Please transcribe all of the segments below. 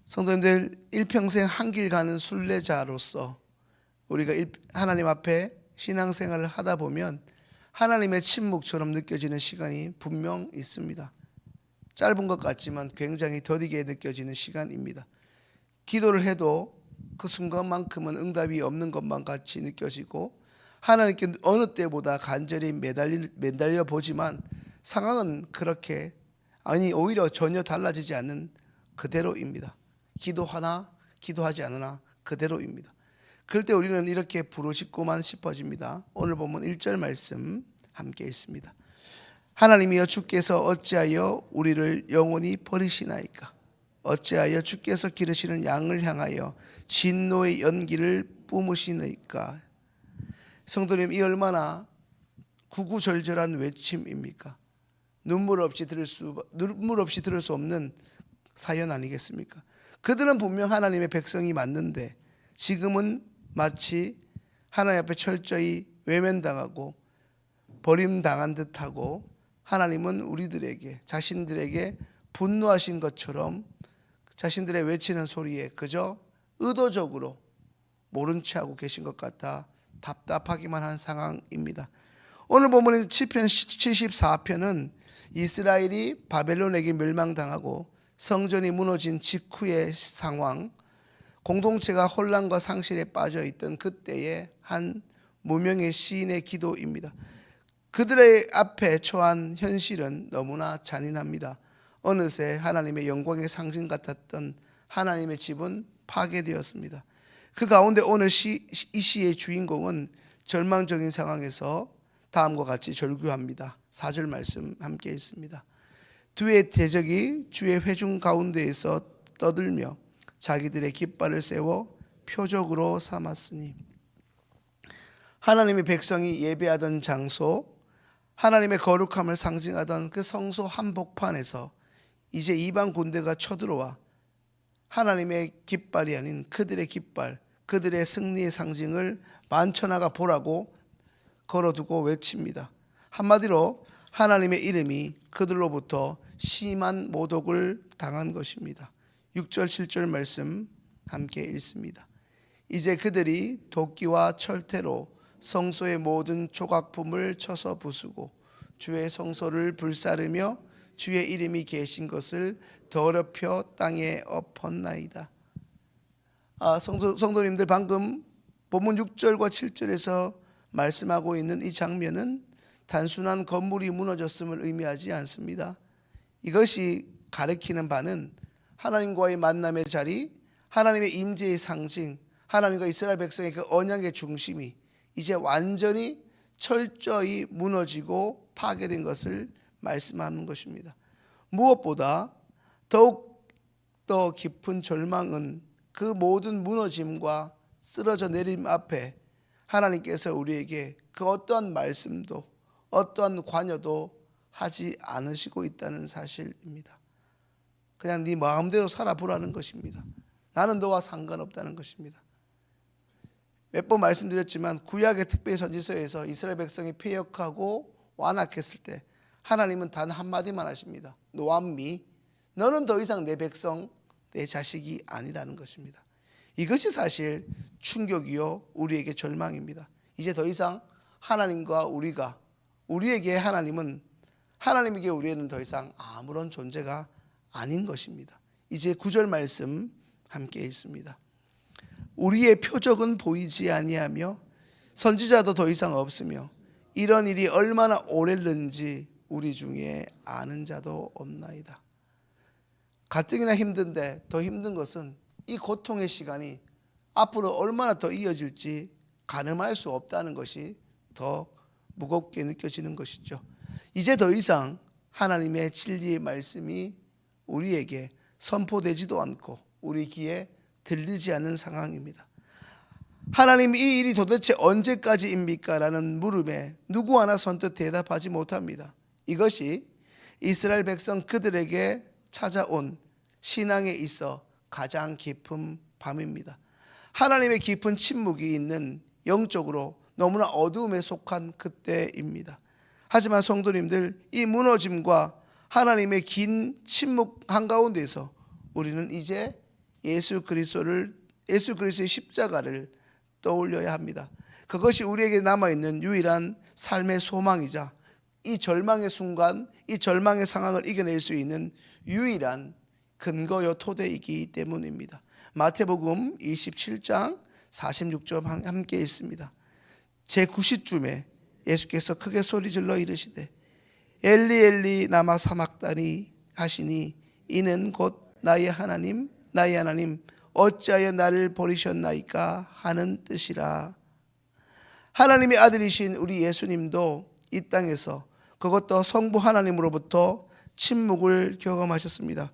성도님들, 일평생 한 길 가는 순례자로서 우리가 하나님 앞에 신앙생활을 하다 보면 하나님의 침묵처럼 느껴지는 시간이 분명 있습니다. 짧은 것 같지만 굉장히 더디게 느껴지는 시간입니다. 기도를 해도 그 순간만큼은 응답이 없는 것만 같이 느껴지고, 하나님께 어느 때보다 간절히 매달려 보지만 상황은 그렇게, 아니 오히려 전혀 달라지지 않는 그대로입니다. 기도하나 기도하지 않으나 그대로입니다. 그럴 때 우리는 이렇게 부르짖고만 싶어집니다. 오늘 본문 1절 말씀 함께 읽습니다. 하나님이여, 주께서 어찌하여 우리를 영원히 버리시나이까? 어찌하여 주께서 기르시는 양을 향하여 진노의 연기를 뿜으시나이까? 성도님, 이 얼마나 구구절절한 외침입니까? 눈물 없이 들을 수 없는 사연 아니겠습니까? 그들은 분명 하나님의 백성이 맞는데 지금은 마치 하나님 앞에 철저히 외면당하고 버림당한 듯하고, 하나님은 우리들에게, 자신들에게 분노하신 것처럼 자신들의 외치는 소리에 그저 의도적으로 모른 채 하고 계신 것 같아 답답하기만 한 상황입니다. 오늘 본문의 시편 74편은 이스라엘이 바벨론에게 멸망당하고 성전이 무너진 직후의 상황, 공동체가 혼란과 상실에 빠져 있던 그때의 한 무명의 시인의 기도입니다. 그들의 앞에 처한 현실은 너무나 잔인합니다. 어느새 하나님의 영광의 상징 같았던 하나님의 집은 파괴되었습니다. 그 가운데 오늘 이 시의 주인공은 절망적인 상황에서 다음과 같이 절규합니다. 4절 말씀 함께 읽습니다. 두의 대적이 주의 회중 가운데에서 떠들며 자기들의 깃발을 세워 표적으로 삼았으니. 하나님의 백성이 예배하던 장소, 하나님의 거룩함을 상징하던 그 성소 한복판에서 이제 이방 군대가 쳐들어와 하나님의 깃발이 아닌 그들의 깃발, 그들의 승리의 상징을 만천하가 보라고 걸어두고 외칩니다. 한마디로 하나님의 이름이 그들로부터 심한 모독을 당한 것입니다. 6절 7절 말씀 함께 읽습니다. 이제 그들이 도끼와 철퇴로 성소의 모든 조각품을 쳐서 부수고 주의 성소를 불사르며 주의 이름이 계신 것을 더럽혀 땅에 엎었나이다. 성도님들, 방금 본문 6절과 7절에서 말씀하고 있는 이 장면은 단순한 건물이 무너졌음을 의미하지 않습니다. 이것이 가리키는 바는 하나님과의 만남의 자리, 하나님의 임재의 상징, 하나님과 이스라엘 백성의 그 언약의 중심이 이제 완전히 철저히 무너지고 파괴된 것을 말씀하는 것입니다. 무엇보다 더욱 더 깊은 절망은 그 모든 무너짐과 쓰러져 내림 앞에 하나님께서 우리에게 그 어떠한 말씀도 어떠한 관여도 하지 않으시고 있다는 사실입니다. 그냥 네 마음대로 살아보라는 것입니다. 나는 너와 상관없다는 것입니다. 몇 번 말씀드렸지만 구약의 특별 선지서에서 이스라엘 백성이 패역하고 완악했을 때 하나님은 단 한마디만 하십니다. 노암미, 너는 더 이상 내 백성, 내 자식이 아니라는 것입니다. 이것이 사실 충격이요 우리에게 절망입니다. 이제 더 이상 하나님과 우리에게 하나님에게 우리는 더 이상 아무런 존재가 아닌 것입니다. 이제 9절 말씀 함께 읽습니다. 우리의 표적은 보이지 아니하며 선지자도 더 이상 없으며 이런 일이 얼마나 오랬는지 우리 중에 아는 자도 없나이다. 가뜩이나 힘든데 더 힘든 것은 이 고통의 시간이 앞으로 얼마나 더 이어질지 가늠할 수 없다는 것이 더 무겁게 느껴지는 것이죠. 이제 더 이상 하나님의 진리의 말씀이 우리에게 선포되지도 않고 우리 귀에 들리지 않는 상황입니다. 하나님, 이 일이 도대체 언제까지입니까? 라는 물음에 누구 하나 선뜻 대답하지 못합니다. 이것이 이스라엘 백성 그들에게 찾아온 신앙에 있어 가장 깊은 밤입니다. 하나님의 깊은 침묵이 있는, 영적으로 너무나 어두움에 속한 그때입니다. 하지만 성도님들, 이 무너짐과 하나님의 긴 침묵 한가운데서 우리는 이제 예수 그리스도의 십자가를 떠올려야 합니다. 그것이 우리에게 남아있는 유일한 삶의 소망이자 이 절망의 순간, 이 절망의 상황을 이겨낼 수 있는 유일한 근거요 토대이기 때문입니다. 마태복음 27장 46절 함께 읽습니다. 제90쯤에 예수께서 크게 소리질러 이르시되 엘리 엘리 라마 사막다니 하시니 이는 곧 나의 하나님 어찌하여 나를 버리셨나이까 하는 뜻이라. 하나님의 아들이신 우리 예수님도 이 땅에서 그것도 성부 하나님으로부터 침묵을 경험하셨습니다.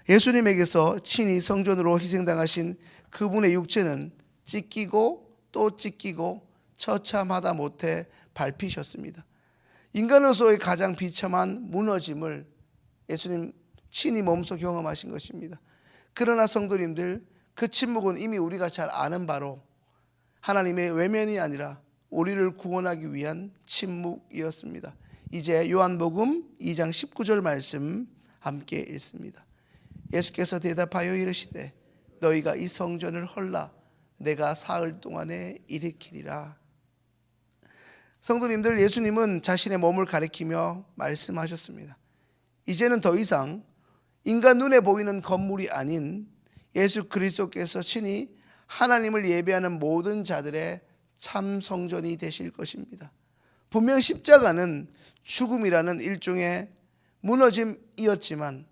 예수님에게서 친히 성전으로 희생당하신 그분의 육체는 찢기고 또 찢기고 처참하다 못해 밟히셨습니다. 인간으로서의 가장 비참한 무너짐을 예수님 친히 몸소 경험하신 것입니다. 그러나 성도님들, 그 침묵은 이미 우리가 잘 아는 바로 하나님의 외면이 아니라 우리를 구원하기 위한 침묵이었습니다. 이제 요한복음 2장 19절 말씀 함께 읽습니다. 예수께서 대답하여 이르시되 너희가 이 성전을 헐라 내가 사흘 동안에 일으키리라. 성도님들, 예수님은 자신의 몸을 가리키며 말씀하셨습니다. 이제는 더 이상 인간 눈에 보이는 건물이 아닌 예수 그리스도께서 친히 하나님을 예배하는 모든 자들의 참 성전이 되실 것입니다. 분명 십자가는 죽음이라는 일종의 무너짐이었지만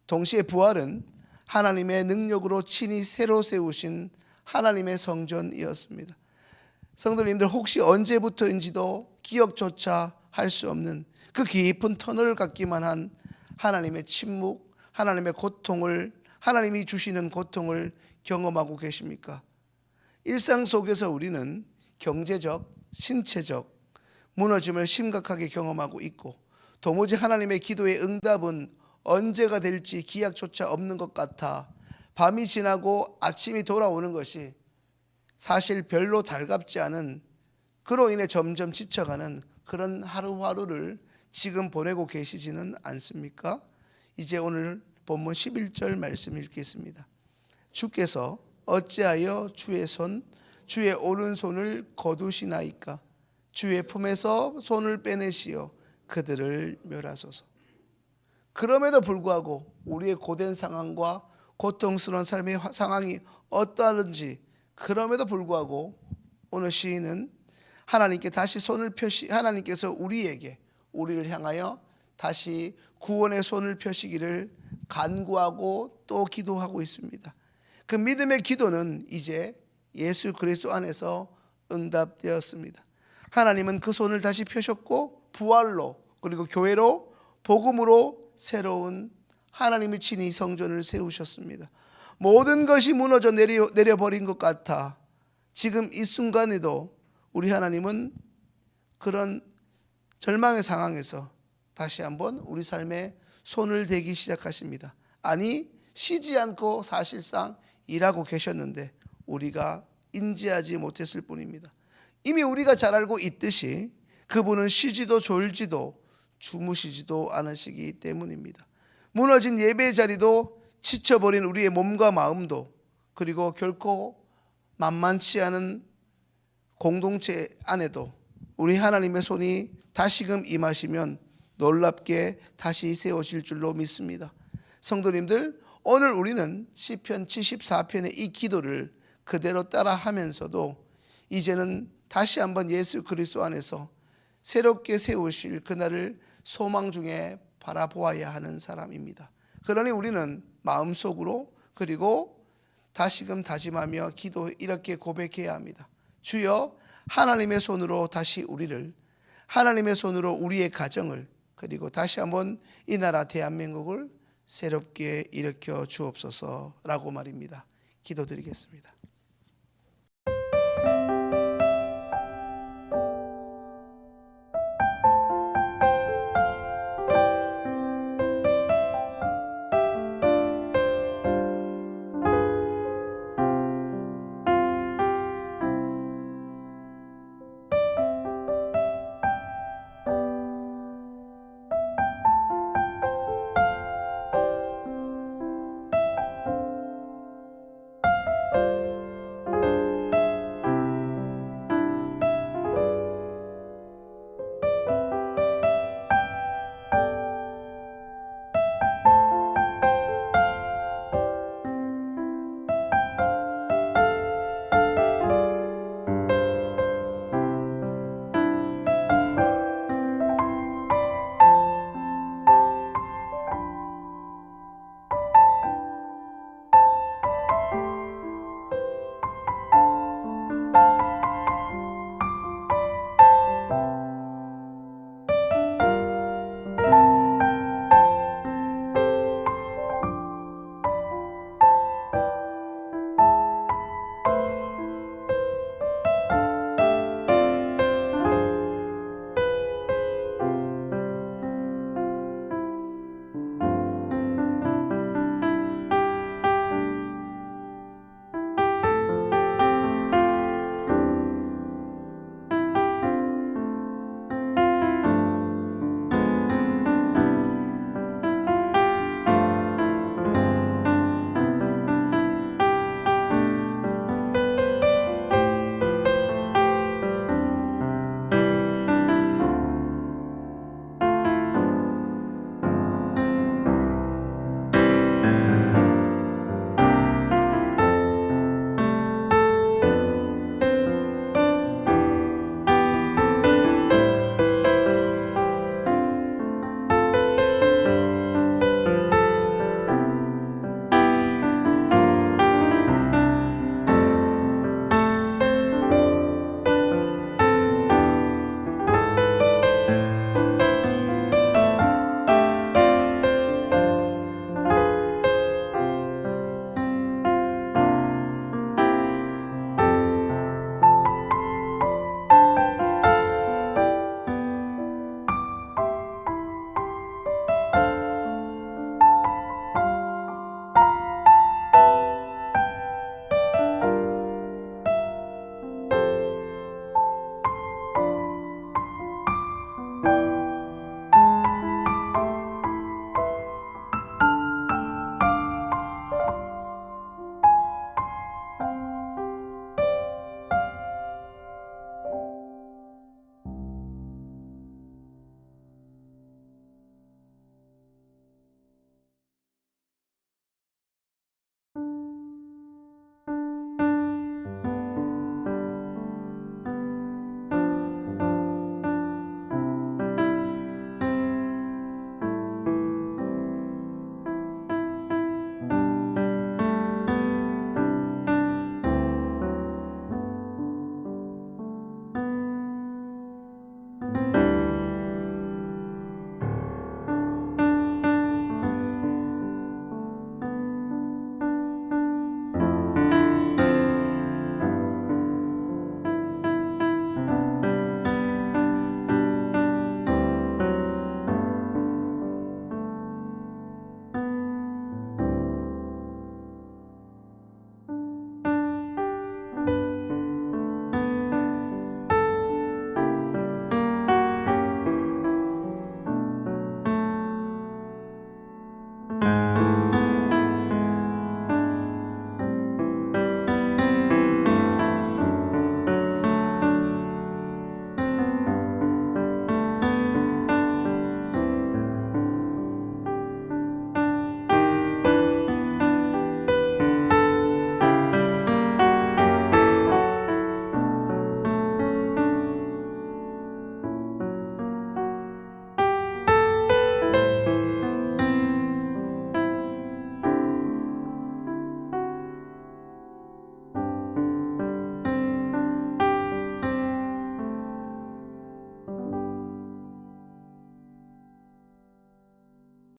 동시에 부활은 하나님의 능력으로 친히 새로 세우신 하나님의 성전이었습니다. 성도님들, 혹시 언제부터인지도 기억조차 할 수 없는 그 깊은 터널을 갖기만 한 하나님의 침묵, 하나님의 고통을, 하나님이 주시는 고통을 경험하고 계십니까? 일상 속에서 우리는 경제적, 신체적 무너짐을 심각하게 경험하고 있고 도무지 하나님의 기도의 응답은 언제가 될지 기약조차 없는 것 같아 밤이 지나고 아침이 돌아오는 것이 사실 별로 달갑지 않은, 그로 인해 점점 지쳐가는 그런 하루하루를 지금 보내고 계시지는 않습니까? 이제 오늘 본문 11절 말씀 읽겠습니다. 주께서 어찌하여 주의 손, 주의 오른손을 거두시나이까? 주의 품에서 손을 빼내시어 그들을 멸하소서. 그럼에도 불구하고 우리의 고된 상황과 고통스러운 삶의 상황이 어떠하든지, 그럼에도 불구하고 오늘 시인은 하나님께 다시 손을 하나님께서 우리를 향하여 다시 구원의 손을 펴시기를 간구하고 또 기도하고 있습니다. 그 믿음의 기도는 이제 예수 그리스도 안에서 응답되었습니다. 하나님은 그 손을 다시 펴셨고 부활로, 그리고 교회로, 복음으로 새로운 하나님이 친히 성전을 세우셨습니다. 모든 것이 무너져 내려버린 것 같아 지금 이 순간에도 우리 하나님은 그런 절망의 상황에서 다시 한번 우리 삶에 손을 대기 시작하십니다. 아니, 쉬지 않고 사실상 일하고 계셨는데 우리가 인지하지 못했을 뿐입니다. 이미 우리가 잘 알고 있듯이 그분은 쉬지도 졸지도 주무시지도 않으시기 때문입니다. 무너진 예배의 자리도, 지쳐버린 우리의 몸과 마음도, 그리고 결코 만만치 않은 공동체 안에도 우리 하나님의 손이 다시금 임하시면 놀랍게 다시 세우실 줄로 믿습니다. 성도님들, 오늘 우리는 시편 74편의 이 기도를 그대로 따라하면서도 이제는 다시 한번 예수 그리스도 안에서 새롭게 세우실 그날을 소망 중에 바라보아야 하는 사람입니다. 그러니 우리는 마음속으로, 그리고 다시금 다짐하며 기도 이렇게 고백해야 합니다. 주여, 하나님의 손으로 다시 우리를, 하나님의 손으로 우리의 가정을, 그리고 다시 한번 이 나라 대한민국을 새롭게 일으켜 주옵소서라고 말입니다. 기도드리겠습니다.